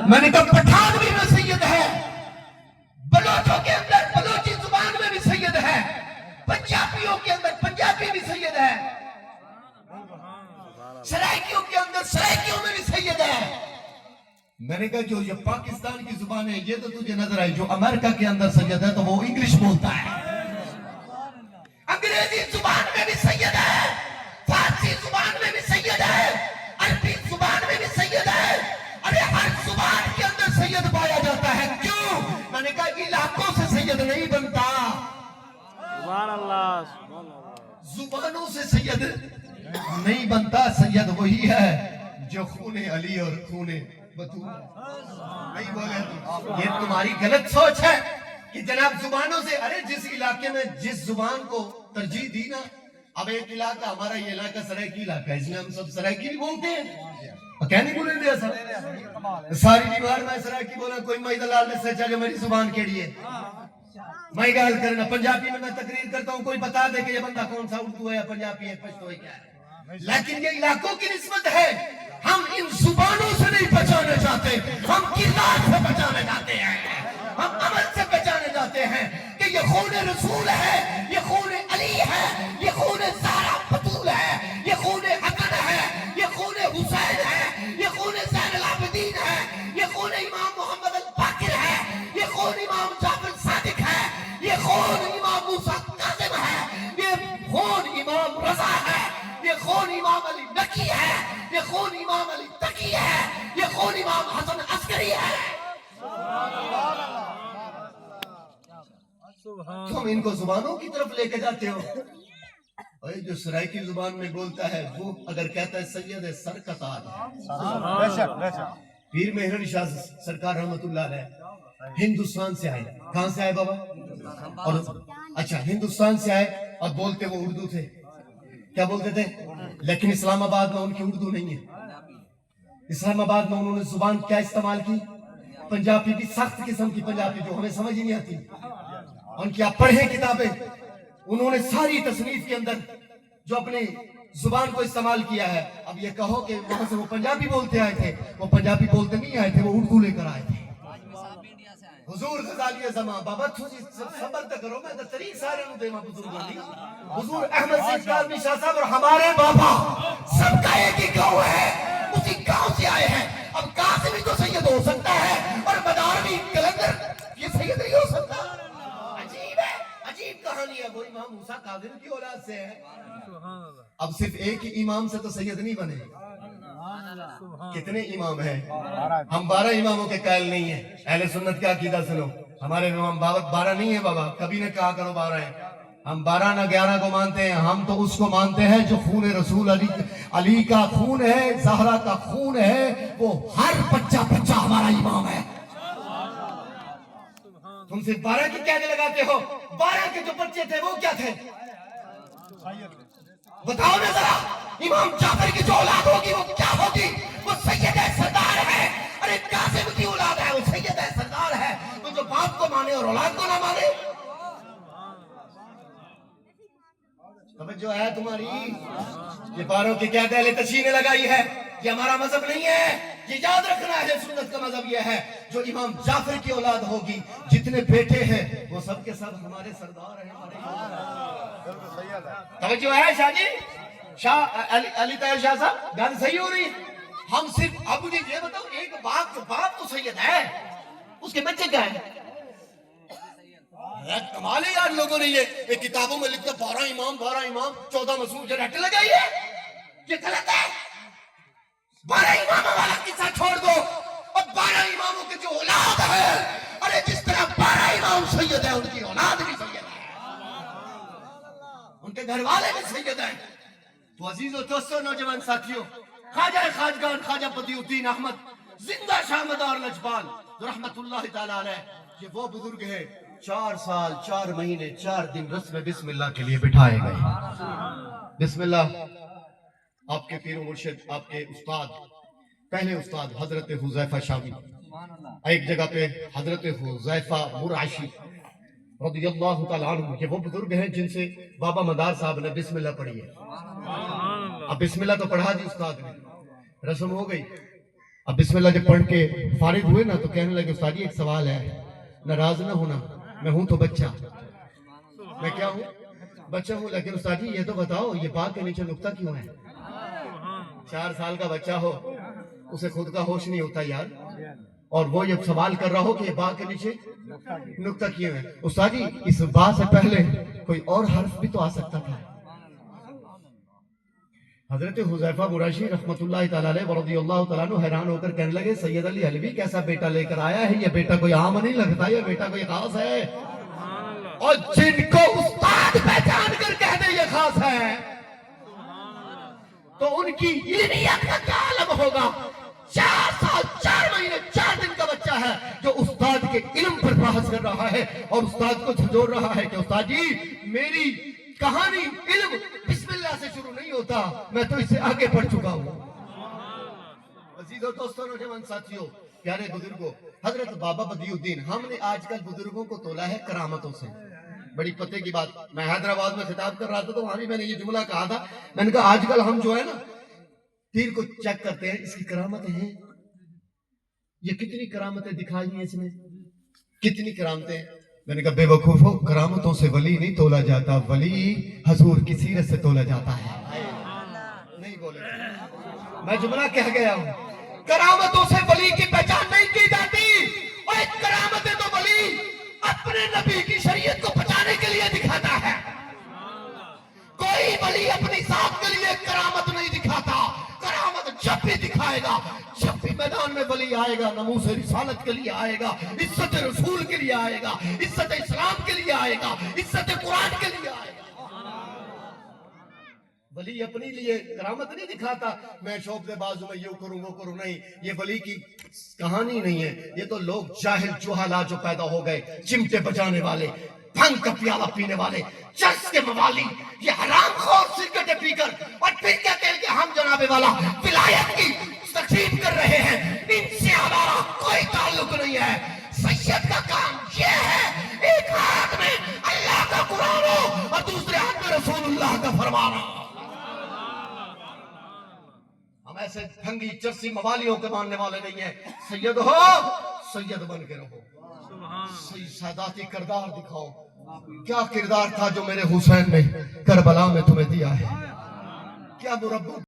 میں نے کہا پٹھانوی میں سید ہے، بلوچوں کے اندر بلوچی زبان میں بھی سید ہے، پنجابیوں کے اندر پنجابی بھی سید ہے، سرائکیوں کے اندر سرائکیوں میں بھی سید ہے۔ میں نے کہا جو یہ پاکستان کی زبان ہے یہ تو تجھے نظر آئی، جو امریکہ کے اندر سید ہے تو وہ انگلش بولتا ہے، انگریزی زبان میں بھی سید ہے، فارسی زبان میں بھی سید ہے، عربی زبان میں بھی سید ہے، ارے ہر زبان کے اندر سید پایا جاتا ہے۔ کیوں؟ میں نے کہا علاقوں سے سید نہیں بنتا، سبحان اللہ سبحان اللہ، زبانوں سے سید نہیں بنتا۔ سید وہی ہے جو خون علی اور خون بطول نہیں بولے تو یہ تمہاری غلط سوچ ہے کہ جناب زبانوں سے، ارے جس علاقے میں جس زبان کو ترجیح دی نا، اب ایک علاقہ ہمارا یہ علاقہ سرائکی علاقہ ہے، اس میں ہم سب سرائکی بھی بولتے ہیں، کیا نہیں بولے دیا سب ساری دیوار میں سرائکی بولا، کوئی مائی دلال میں سچا جو میری زبان کیڑی ہے میں گال کرنا، پنجابی میں تقریر کرتا ہوں، کوئی بتا دے کہ یہ بندہ کون سا اردو ہے یا پنجابی ہے پشتو ہے کیا ہے، لیکن یہ علاقوں کی نسبت ہے۔ ہم ان زبانوں سے نہیں پہچانے جاتے، ہم کردار سے پہچانے جاتے ہیں، ہم عمل سے پہچانے جاتے ہیں کہ یہ خون رسول ہے، یہ خون علی ہے، یہ خون زہرا بطول ہے، یہ خون حسن ہے، یہ خون حسین ہے، یہ خون زین العابدین ہے، یہ خون امام محمد الباقر ہے، یہ خون امام جعفر صادق ہے، یہ خون امام موسیٰ کاظم ہے، یہ خون امام رضا ہے، یہ خون امام علی نقی ہے، یہ خون امام علی تقی ہے، یہ خون امام حسن عسکری ہے۔ تم ان کو زبانوں کی طرف لے کے جاتے ہو، اور جو سرائکی زبان میں بولتا ہے وہ اگر کہتا ہے سید سر کا تاج ہے۔ پیر مہر علی شاہ سرکار رحمت اللہ علیہ ہندوستان سے آئے، کہاں سے آئے بابا؟ اور اچھا ہندوستان سے آئے اور بولتے وہ اردو تھے، کیا بولتے تھے؟ لیکن اسلام آباد میں ان کی اردو نہیں ہے، اسلام آباد میں انہوں نے زبان کیا استعمال کی؟ پنجابی بھی، سخت قسم کی پنجابی جو ہمیں سمجھ ہی نہیں آتی، ان کی آپ پڑھیں کتابیں، انہوں نے ساری تصنیف کے اندر جو اپنی زبان کو استعمال کیا ہے۔ اب یہ کہو کہ وہاں سے وہ پنجابی بولتے آئے تھے، وہ پنجابی بولتے نہیں آئے تھے، وہ اردو لے کر آئے تھے۔ حضور غزالی زمان بابا تھوڑی صبر تک کرو، میں طریق سارے نو دیما بزرگ والی حضور احمد سید کاظمی شاہ صاحب اور ہمارے بابا سب کا ایک ہی گاؤں ہے، اسی گاؤں سے آئے ہیں۔ اب قاسمی تو سید ہو سکتا ہے اور مدارمی کلندر یہ سید نہیں ہو سکتا، عجیب ہے، عجیب کہانی ہے۔ وہ امام موسیٰ کاظم کی اولاد سے ہے، اب صرف ایک ہی امام سے تو سید نہیں بنے، کتنے امام ہیں؟ ہم 12 اماموں کے قائل نہیں ہیں۔ اہل سنت کا عقیدہ سنو، ہمارے امام 12 نہیں ہے بابا، کبھی نہ کہا کرو 12 ہیں، ہم 12 نہ 11 کو مانتے ہیں، ہم تو اس کو مانتے ہیں جو خون رسول علی کا خون ہے، زہرا کا خون ہے، وہ ہر بچہ بچہ ہمارا امام ہے۔ تم صرف 12 کی کہنے لگاتے ہو، 12 کے جو بچے تھے وہ کیا تھے؟ بتاؤ نا ذرا، امام جعفر کی جو اولاد ہوگی وہ کیا ہوگی؟ وہ سید سردار ہے۔ ارے قاسم کی اولاد ہے، وہ سید سردار ہے۔ تو جو باپ کو مانے اور اولاد کو نہ مانے، توجہ ہے تمہاری؟ یہ باروں کی کیا دہل تشینے لگائی ہے، یہ ہمارا مذہب نہیں ہے، یہ یاد رکھنا ہے۔ سنت کا مذہب یہ ہے جو امام جعفر کی اولاد ہوگی، جتنے بیٹے ہیں وہ سب کے سب ہمارے سردار ہیں۔ توجہ ہے شاہ جی، شاہ علی طاہر شاہ صاحب، گل صحیح ہو رہی ہے۔ ہم صرف اب مجھے یہ بتاؤ، ایک باپ تو سید ہے، اس کے بچے کیا ہیں؟ کمال ہے یار، لوگوں نے یہ کتابوں میں لکھتا 12 امام 14 مسعود جو رٹ لگائی ہے، یہ غلط ہے۔ 12 اماموں والا قصہ چھوڑ دو، اور 12 اماموں کے جو اولاد ہے، ارے جس طرح 12 امام سید ہیں ان کی اولاد بھی سید ہے، ان کے گھر والے بھی سید ہیں۔ تو عزیز و دوستو نوجوان ساتھیوں، خواجہ خواجگان خواجہ بدیع الدین احمد زندہ شاہ مدار لجپال رحمت اللہ تعالیٰ علیہ، یہ وہ بزرگ ہے 4 سال 4 مہینے 4 دن رسم بسم اللہ کے لیے بٹھائے گئے۔ بسم اللہ، آپ کے پیر و مرشد، آپ کے استاد، پہلے استاد حضرت حذیفہ شامی، ایک جگہ پہ حضرت حذیفہ مرعشی رضی اللہ تعالیٰ عنہ، یہ وہ بزرگ ہیں جن سے بابا مدار صاحب نے بسم اللہ پڑھی ہے۔ اب بسم اللہ تو پڑھا دی استاد نے، رسم ہو گئی، اب بسم اللہ جب پڑھ کے فارغ ہوئے نا تو کہنے لگے استاد جی ایک سوال ہے، ناراض نہ ہونا، میں ہوں تو بچہ، میں کیا ہوں؟ بچہ ہوں، لیکن استاد جی یہ تو بتاؤ یہ باغ کے نیچے نقطہ کیوں ہے؟ 4 سال کا بچہ ہو اسے خود کا ہوش نہیں ہوتا یار، اور وہ یہ سوال کر رہا ہو کہ یہ باغ کے نیچے نقطہ کیوں ہے؟ استاد جی اس با سے پہلے کوئی اور حرف بھی تو آ سکتا تھا۔ حضرت حذیفہ قریشی رحمت اللہ تعالیٰ علیہ ورضی اللہ تعالیٰ عنہ حیران ہو کر کہنے لگے سید علی حلوی کیسا بیٹا لے کر آیا ہے، یہ بیٹا کوئی عام نہیں لگتا، یہ بیٹا کوئی خاص ہے، اور جن کو استاد پہچان کر کہہ دے یہ خاص ہے تو ان کی علمیت کا کیا عالم ہوگا؟ 4 سال 4 مہینے 4 دن کا بچہ ہے جو استاد کے علم پر بحث کر رہا ہے اور استاد کو جھنجھوڑ رہا ہے کہ استاد جی میری کہانی علم بسم اللہ سے شروع نہیں ہوتا، میں تو اس سے آگے بڑھ چکا ہوں۔ عزیز و دوستوں نوجوان ساتھیوں پیارے بزرگوں، حضرت بابا بدیع الدین، ہم نے آج کل بزرگوں کو تولا ہے کرامتوں سے۔ بڑی پتے کی بات، میں حیدرآباد میں خطاب کر رہا تھا تو وہاں بھی میں نے یہ جملہ کہا تھا، میں نے کہا آج کل ہم جو ہے نا پیر کو چیک کرتے ہیں اس کی کرامتیں ہیں، یہ کتنی کرامتیں دکھائی ہیں اس میں، کتنی کرامتیں۔ میں نے کہا بے وقوفو، کرامتوں سے ولی نہیں تولا جاتا، ولی حضور کی سیرت سے تولا جاتا ہے۔ نہیں بولے، میں جملہ کہہ گیا ہوں، کرامتوں سے ولی کی پہچان نہیں کی جاتی، اور کرامتیں تو ولی اپنے نبی کی شریعت کو بچانے کے لیے دکھاتا ہے۔ کوئی ولی اپنی ذات کے لیے کرامت نہیں دکھاتا، کرامت جب بھی دکھائے گا جب بھی میدان میں ولی آئے گا ناموس رسالت کے لیے آئے گا، عزت رسول کے لیے آئے گا، عزت اسلام کے لیے آئے گا، عزت قرآن کے لیے آئے گا۔ ولی اپنی لیے کرامت نہیں دکھاتا، میں شوق دے بازو میں یوں کروں وہ کروں، نہیں، یہ ولی کی کہانی نہیں ہے، یہ تو لوگ جاہل جہالا جو پیدا ہو گئے، چمٹے بجانے والے، بھنگ کا پیالہ پینے والے، چرس کے موالی، یہ حرام خور سگریٹیں پی کر اور پھر کہتے ہیں کہ ہم جناب والا ولایت کی تقسیم کر رہے ہیں، ان سے ہمارا کوئی تعلق نہیں ہے۔ سید کا کام یہ ہے ایک ہاتھ میں اللہ کا قرآن ہو اور دوسرے ہاتھ میں رسول اللہ کا فرمان ہو۔ ہم ایسے بھنگی چرسی موالیوں کے ماننے والے نہیں ہیں، سید ہو سید بن کے رہو، ساداتی کردار دکھاؤ۔ کیا کردار تھا جو میرے حسین نے کربلا میں تمہیں دیا ہے، کیا مربع